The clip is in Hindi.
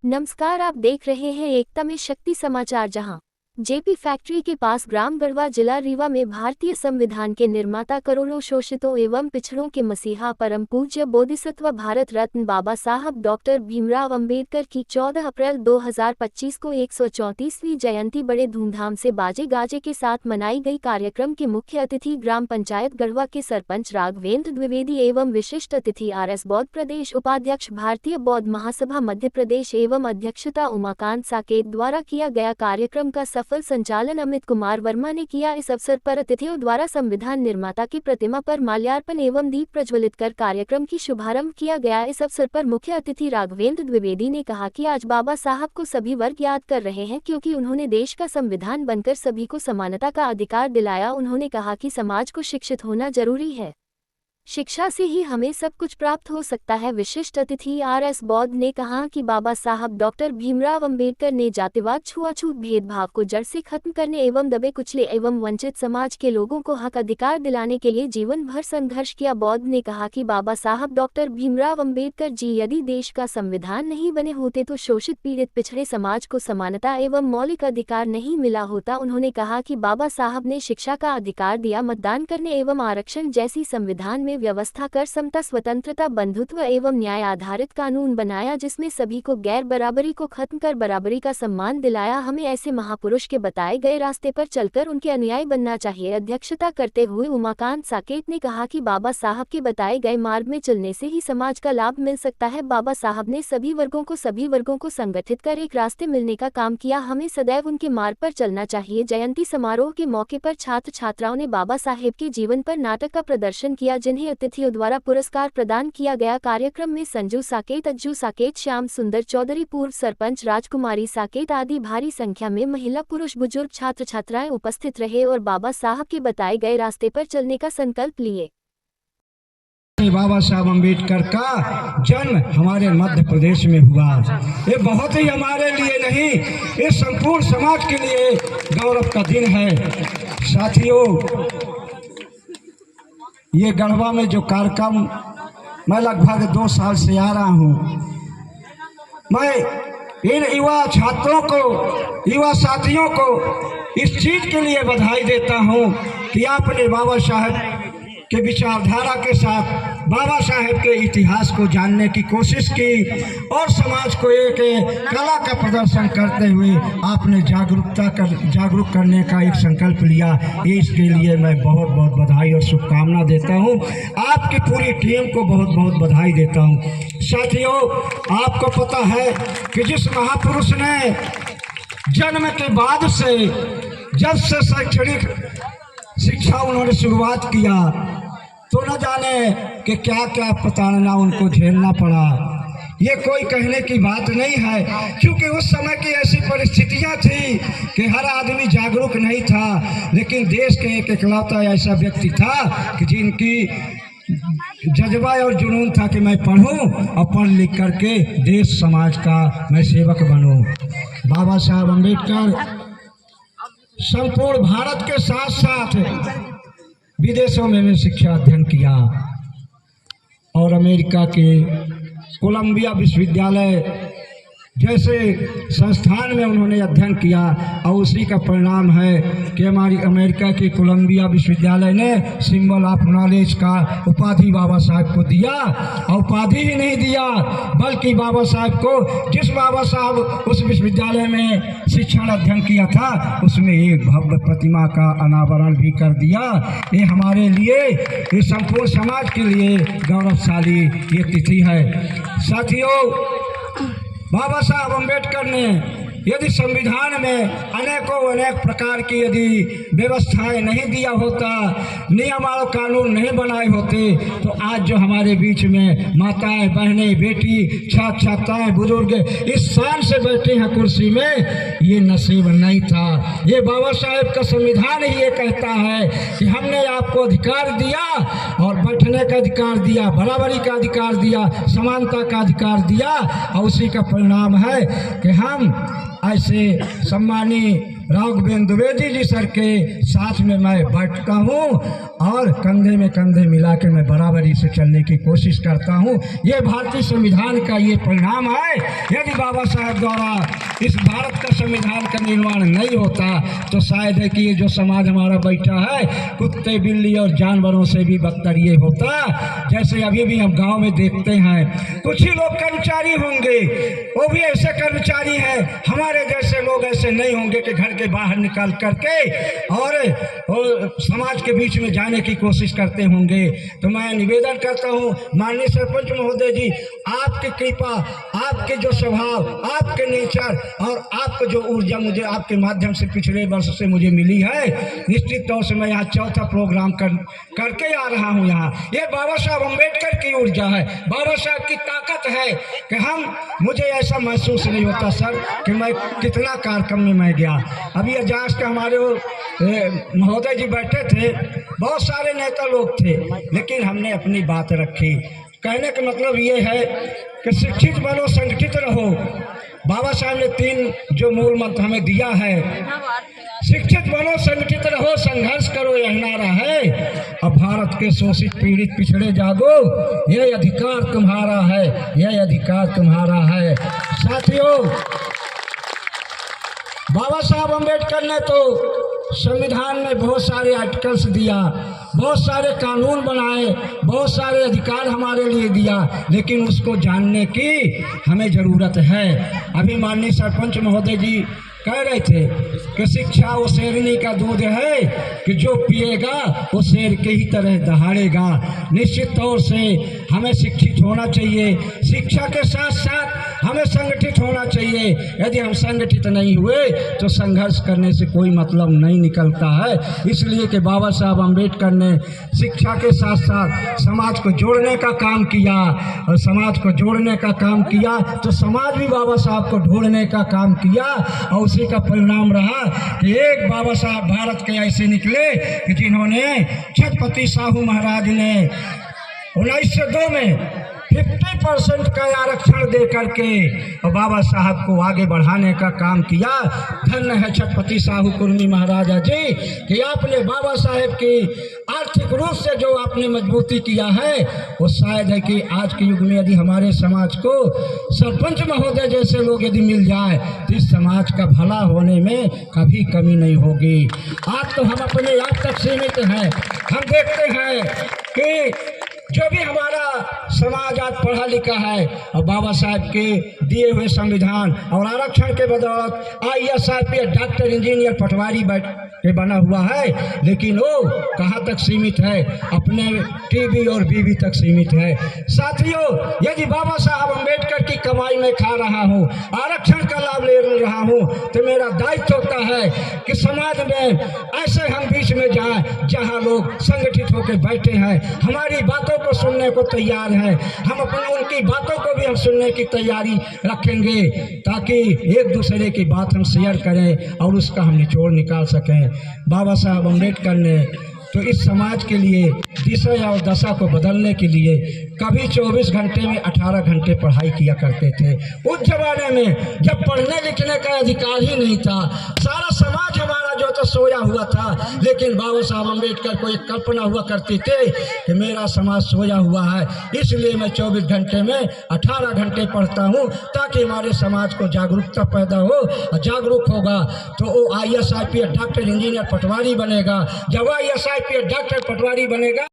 नमस्कार, आप देख रहे हैं एकता में शक्ति समाचार। जहां जेपी फैक्ट्री के पास ग्राम गढ़वा, जिला रीवा में भारतीय संविधान के निर्माता, करोड़ों शोषितों एवं पिछड़ों के मसीहा, परम पूज्य बोधिसत्व भारत रत्न बाबा साहब डॉक्टर भीमराव अंबेडकर की 14 अप्रैल 2025 को 134वीं जयंती बड़े धूमधाम से बाजे गाजे के साथ मनाई गई। कार्यक्रम के मुख्य अतिथि ग्राम पंचायत गढ़वा के सरपंच राघवेंद्र द्विवेदी एवं विशिष्ट अतिथि RS बौद्ध प्रदेश उपाध्यक्ष, भारतीय बौद्ध महासभा मध्य प्रदेश एवं अध्यक्षता उमाकांत साकेत द्वारा किया गया। कार्यक्रम का सफल संचालन अमित कुमार वर्मा ने किया। इस अवसर पर अतिथियों द्वारा संविधान निर्माता की प्रतिमा पर माल्यार्पण एवं दीप प्रज्वलित कर कार्यक्रम की शुभारंभ किया गया। इस अवसर पर मुख्य अतिथि राघवेंद्र द्विवेदी ने कहा कि आज बाबा साहब को सभी वर्ग याद कर रहे हैं, क्योंकि उन्होंने देश का संविधान बनकर सभी को समानता का अधिकार दिलाया। उन्होंने कहा कि समाज को शिक्षित होना जरूरी है, शिक्षा से ही हमें सब कुछ प्राप्त हो सकता है। विशिष्ट अतिथि RS बौद्ध ने कहा कि बाबा साहब डॉक्टर भीमराव अंबेडकर ने जातिवाद, छुआछूत, भेदभाव को जड़ से खत्म करने एवं दबे कुचले एवं वंचित समाज के लोगों को हक अधिकार दिलाने के लिए जीवन भर संघर्ष किया। बौद्ध ने कहा कि बाबा साहब डॉक्टर भीमराव अंबेडकर जी यदि देश का संविधान नहीं बने होते तो शोषित, पीड़ित, पिछड़े समाज को समानता एवं मौलिक अधिकार नहीं मिला होता। उन्होंने कहा कि बाबा साहब ने शिक्षा का अधिकार दिया, मतदान करने एवं आरक्षण जैसी संविधान में व्यवस्था कर समता, स्वतंत्रता, बंधुत्व एवं न्याय आधारित कानून बनाया, जिसमें सभी को गैर बराबरी को खत्म कर बराबरी का सम्मान दिलाया। हमें ऐसे महापुरुष के बताए गए रास्ते पर चलकर उनके अनुयायी बनना चाहिए। अध्यक्षता करते हुए उमाकांत साकेत ने कहा कि बाबा साहब के बताए गए मार्ग में चलने से ही समाज का लाभ मिल सकता है। बाबा साहब ने सभी वर्गों को संगठित कर एक रास्ते मिलने का काम किया। हमें सदैव उनके मार्ग पर चलना चाहिए। जयंती समारोह के मौके पर छात्र छात्राओं ने बाबा साहेब के जीवन पर नाटक का प्रदर्शन किया, जिन्हें अतिथियों द्वारा पुरस्कार प्रदान किया गया। कार्यक्रम में संजू साकेत, अज्जू साकेत, श्याम सुंदर चौधरी, पूर्व सरपंच राजकुमारी साकेत आदि भारी संख्या में महिला, पुरुष, बुजुर्ग, छात्र छात्राएं उपस्थित रहे और बाबा साहब के बताए गए रास्ते पर चलने का संकल्प लिए। बाबा साहब अम्बेडकर का जन्म हमारे मध्य प्रदेश में हुआ। ये बहुत ही हमारे लिए नहीं, ये संपूर्ण समाज के लिए गौरव का दिन है। साथियों, ये गढ़वा में जो कार्यक्रम मैं लगभग 2 साल से आ रहा हूँ, मैं इन युवा छात्रों को, युवा साथियों को इस चीज के लिए बधाई देता हूँ कि आपने बाबा साहब के विचारधारा के साथ बाबा साहेब के इतिहास को जानने की कोशिश की और समाज को एक कला का प्रदर्शन करते हुए आपने जागरूक करने का एक संकल्प लिया। इसके लिए मैं बहुत बहुत बधाई और शुभकामना देता हूं। आपकी पूरी टीम को बहुत बहुत बधाई देता हूं। साथियों, आपको पता है कि जिस महापुरुष ने जन्म के बाद से, जब से शैक्षणिक शिक्षा उन्होंने शुरुआत किया, तो न जाने कि क्या क्या प्रताड़ना उनको झेलना पड़ा। ये कोई कहने की बात नहीं है, क्योंकि उस समय की ऐसी परिस्थितियां थी कि हर आदमी जागरूक नहीं था, लेकिन देश के एक इकलौता ऐसा व्यक्ति था कि जिनकी जज्बा और जुनून था कि मैं पढ़ूं और पढ़ लिख करके देश समाज का मैं सेवक बनूं। बाबा साहब अम्बेडकर संपूर्ण भारत के साथ साथ विदेशों में भी शिक्षा अध्ययन किया और अमेरिका के कोलंबिया विश्वविद्यालय जैसे संस्थान में उन्होंने अध्ययन किया और उसी का परिणाम है कि हमारी अमेरिका के कोलंबिया विश्वविद्यालय ने सिंबल ऑफ नॉलेज का उपाधि बाबा साहब को दिया। और उपाधि ही नहीं दिया, बल्कि बाबा साहब को, जिस बाबा साहब उस विश्वविद्यालय में शिक्षण अध्ययन किया था, उसमें एक भव्य प्रतिमा का अनावरण भी कर दिया। ये हमारे लिए, ये संपूर्ण समाज के लिए गौरवशाली ये तिथि है। साथियों, बाबा साहब अम्बेडकर ने यदि संविधान में अनेक प्रकार की यदि व्यवस्थाएं नहीं दिया होता, नियम और कानून नहीं बनाए होते, तो आज जो हमारे बीच में माताएं, बहनें, बेटी, छात्र छात्राएं, बुजुर्ग इस शान से बैठे हैं कुर्सी में, ये नसीब नहीं था। ये बाबा साहेब का संविधान ही ये कहता है कि हमने आपको अधिकार दिया और बैठने का अधिकार दिया, बराबरी का अधिकार दिया, समानता का अधिकार दिया, और उसी का परिणाम है कि हम ऐसे सम्मानीय राघवेंद्र द्विवेदी जी सर के साथ में मैं बैठता हूँ और कंधे में कंधे मिला के मैं बराबरी से चलने की कोशिश करता हूँ। ये भारतीय संविधान का ये परिणाम है। यदि बाबा साहब द्वारा इस भारत का संविधान का निर्माण नहीं होता तो शायद है कि ये जो समाज हमारा बैठा है कुत्ते बिल्ली और जानवरों से भी बदतर ये होता। जैसे अभी भी हम गांव में देखते हैं कुछ ही लोग कर्मचारी होंगे, वो भी ऐसे कर्मचारी हैं, हमारे जैसे लोग ऐसे नहीं होंगे कि घर के बाहर निकाल करके और समाज के बीच में जाने की कोशिश करते होंगे। तो मैं निवेदन करता हूँ माननीय सरपंच महोदय जी, आपकी कृपा, आपके जो स्वभाव, आपके नेचर और आपको जो ऊर्जा मुझे आपके माध्यम से पिछले वर्ष से मुझे मिली है, निश्चित तौर से मैं यहाँ चौथा प्रोग्राम करके आ रहा हूँ। यहाँ ये बाबा साहब अम्बेडकर की ऊर्जा है, बाबा साहब की ताकत है कि मुझे ऐसा महसूस नहीं होता सर कि मैं कितना कार्यक्रम में मैं गया। अभी अजाज के हमारे महोदय जी बैठे थे, बहुत सारे नेता लोग थे, लेकिन हमने अपनी बात रखी। कहने का मतलब ये है कि शिक्षित बनो, संगठित रहो। बाबा साहब ने 3 जो मूल मंत्र हमें दिया है, शिक्षित बनो, संगठित रहो, संघर्ष करो, यह नारा है। अब भारत के शोषित पीड़ित पिछड़े जागो, यह अधिकार तुम्हारा है, यह अधिकार तुम्हारा है। साथियों, बाबा साहब अम्बेडकर ने तो संविधान में बहुत सारे आर्टिकल्स दिया, बहुत सारे कानून बनाए, बहुत सारे अधिकार हमारे लिए दिया, लेकिन उसको जानने की हमें ज़रूरत है। अभी माननीय सरपंच महोदय जी कह रहे थे कि शिक्षा वो शेरनी का दूध है कि जो पिएगा वो शेर के ही तरह दहाड़ेगा। निश्चित तौर से हमें शिक्षित होना चाहिए, शिक्षा के साथ साथ हमें संगठित होना चाहिए। यदि हम संगठित नहीं हुए तो संघर्ष करने से कोई मतलब नहीं निकलता है। इसलिए कि बाबा साहब अम्बेडकर ने शिक्षा के साथ साथ समाज को जोड़ने का काम किया, और समाज को जोड़ने का काम किया तो समाज भी बाबा साहब को ढूंढने का काम किया, और उसी का परिणाम रहा कि एक बाबा साहब भारत के ऐसे निकले कि जिन्होंने छत्रपति साहू महाराज ने 1902 में 50% का आरक्षण दे करके और बाबा साहब को आगे बढ़ाने का काम किया। धन्य है छत्रपति साहू कुर्मी महाराजा जी कि आपने बाबा साहब की आर्थिक रूप से जो आपने मजबूती किया है, वो शायद है कि आज के युग में यदि हमारे समाज को सरपंच महोदय जैसे लोग यदि मिल जाए तो इस समाज का भला होने में कभी कमी नहीं होगी। आज तो हम अपने आप तक सीमित हैं। हम देखते हैं कि जो भी हमारा समाज आज पढ़ा लिखा है और बाबा साहब के दिए हुए संविधान और आरक्षण के बदौलत IAS IPS डॉक्टर इंजीनियर पटवारी के बना हुआ है, लेकिन वो कहाँ तक सीमित है? अपने टीवी और बीवी तक सीमित है। साथियों, यदि बाबा साहब अम्बेडकर की कमाई में खा रहा हूँ, आरक्षण का लाभ ले रहा हूँ, तो मेरा दायित्व होता है कि समाज में ऐसे हम बीच में जाएं जहाँ लोग संगठित होकर बैठे हैं, हमारी बातों को सुनने को तैयार हैं। हम अपनी उनकी बातों को भी हम सुनने की तैयारी रखेंगे ताकि एक दूसरे की बात हम शेयर करें और उसका हम निचोड़ निकाल सकें। बाबा साहब अम्बेडकर ने तो इस समाज के लिए दिशा और दशा को बदलने के लिए कभी 24 घंटे में 18 घंटे पढ़ाई किया करते थे। उस जमाने में जब पढ़ने लिखने का अधिकार ही नहीं था, सारा समाज हमारा जो तो सोया हुआ था, लेकिन बाबा साहब अम्बेडकर को एक कल्पना हुआ करती थी कि मेरा समाज सोया हुआ है, इसलिए मैं 24 घंटे में 18 घंटे पढ़ता हूँ ताकि हमारे समाज को जागरूकता पैदा हो। और जागरूक होगा तो वो IAS IPS डॉक्टर इंजीनियर पटवारी बनेगा। जब IAS IPS डॉक्टर पटवारी बनेगा